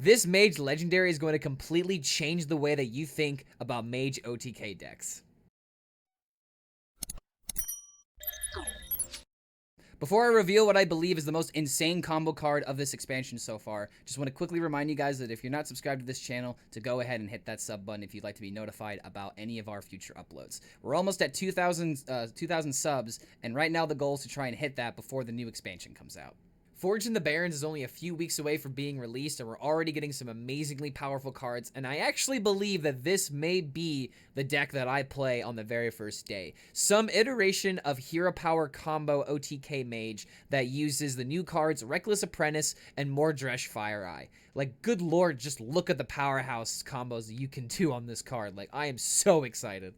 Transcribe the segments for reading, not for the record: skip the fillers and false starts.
This Mage Legendary is going to completely change the way that you think about Mage OTK decks. Before I reveal what I believe is the most insane combo card of this expansion so far, just want to quickly remind you guys that if you're not subscribed to this channel, to go ahead and hit that sub button if you'd like to be notified about any of our future uploads. We're almost at 2,000 subs, and right now the goal is to try and hit that before the new expansion comes out. Forged in the Barrens is only a few weeks away from being released, and we're already getting some amazingly powerful cards, and I actually believe that this may be the deck that I play on the very first day. Some iteration of Hero Power combo OTK Mage that uses the new cards Reckless Apprentice and Mordresh Fire Eye. Like, good lord, just look at the powerhouse combos that you can do on this card. Like, I am so excited.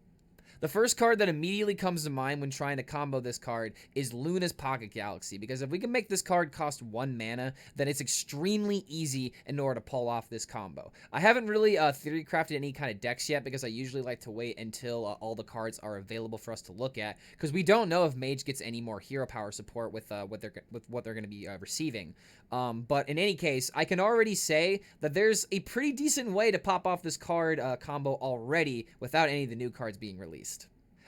The first card that immediately comes to mind when trying to combo this card is Luna's Pocket Galaxy, because if we can make this card cost 1 mana, then it's extremely easy in order to pull off this combo. I haven't really theory crafted any kind of decks yet, because I usually like to wait until all the cards are available for us to look at, because we don't know if Mage gets any more hero power support with what they're going to be receiving. But in any case, I can already say that there's a pretty decent way to pop off this card combo already without any of the new cards being released.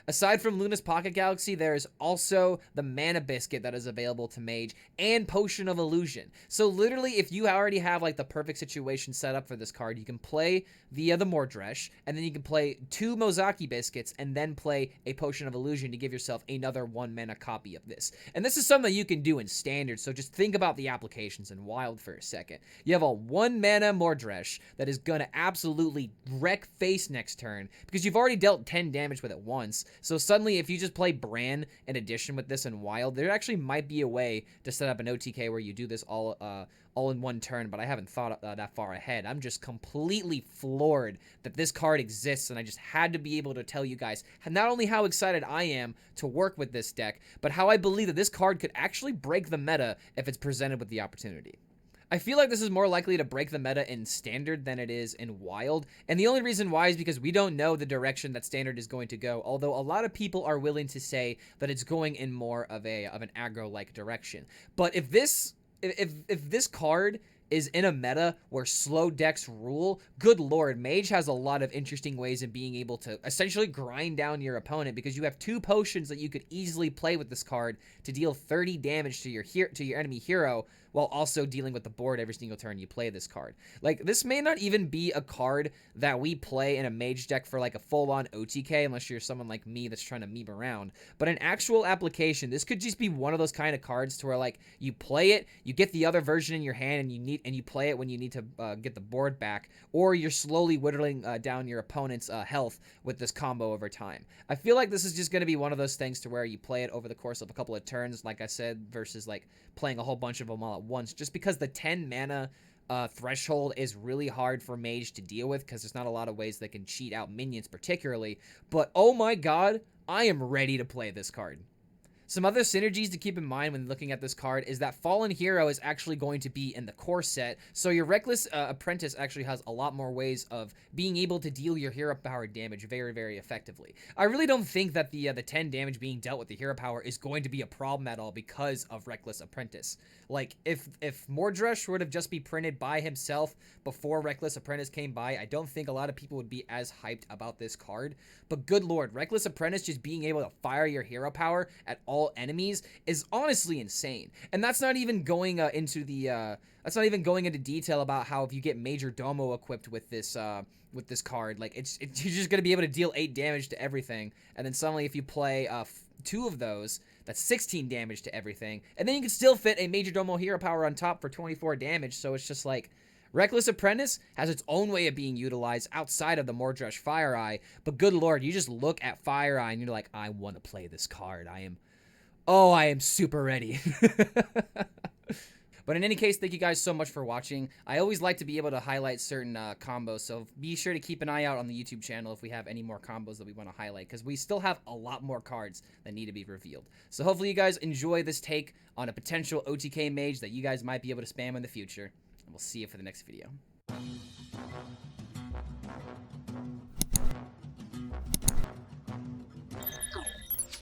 Aside from Luna's Pocket Galaxy, there is also the Mana Biscuit that is available to Mage and Potion of Illusion. So literally, if you already have like the perfect situation set up for this card, you can play via the Mordresh, and then you can play 2 Mozaki Biscuits, and then play a Potion of Illusion to give yourself another 1 mana copy of this. And this is something you can do in Standard, so just think about the applications in Wild for a second. You have a 1 mana Mordresh that is going to absolutely wreck face next turn, because you've already dealt 10 damage with it once. So suddenly, if you just play Bran in addition with this in Wild, there actually might be a way to set up an OTK where you do this all in one turn, but I haven't thought that far ahead. I'm just completely floored that this card exists, and I just had to be able to tell you guys not only how excited I am to work with this deck, but how I believe that this card could actually break the meta if it's presented with the opportunity. I feel like this is more likely to break the meta in Standard than it is in Wild, and the only reason why is because we don't know the direction that Standard is going to go, although a lot of people are willing to say that it's going in more of an aggro-like direction. But if this card is in a meta where slow decks rule, good lord, Mage has a lot of interesting ways of being able to essentially grind down your opponent, because you have 2 potions that you could easily play with this card to deal 30 damage to your enemy hero, while also dealing with the board every single turn you play this card. Like, this may not even be a card that we play in a Mage deck for like a full-on OTK, unless you're someone like me that's trying to meme around. But in actual application, this could just be one of those kind of cards to where, like, you play it, you get the other version in your hand, and you play it when you need to get the board back, or you're slowly whittling down your opponent's health with this combo over time. I feel like this is just going to be one of those things to where you play it over the course of a couple of turns, like I said, versus like playing a whole bunch of them all at once, just because the 10 mana threshold is really hard for Mage to deal with, because there's not a lot of ways that can cheat out minions particularly. But oh my god, I am ready to play this card. Some other synergies to keep in mind when looking at this card is that Fallen Hero is actually going to be in the core set, so your Reckless Apprentice actually has a lot more ways of being able to deal your hero power damage very, very effectively. I really don't think that the 10 damage being dealt with the hero power is going to be a problem at all because of Reckless Apprentice. Like, if Mordresh would have just be printed by himself before Reckless Apprentice came by, I don't think a lot of people would be as hyped about this card. But good lord, Reckless Apprentice just being able to fire your hero power at all enemies is honestly insane. And that's not even going into detail about how if you get Major Domo equipped with this card, like you're just gonna be able to deal 8 damage to everything, and then suddenly if you play 2 of those, that's 16 damage to everything, and then you can still fit a Major Domo hero power on top for 24 damage. So it's just like, Reckless Apprentice has its own way of being utilized outside of the Mordresh Fire Eye, but good lord, you just look at Fire Eye and you're like, I want to play this card. I am super ready. But in any case, thank you guys so much for watching. I always like to be able to highlight certain combos, so be sure to keep an eye out on the YouTube channel if we have any more combos that we want to highlight, because we still have a lot more cards that need to be revealed. So hopefully you guys enjoy this take on a potential OTK Mage that you guys might be able to spam in the future, and we'll see you for the next video.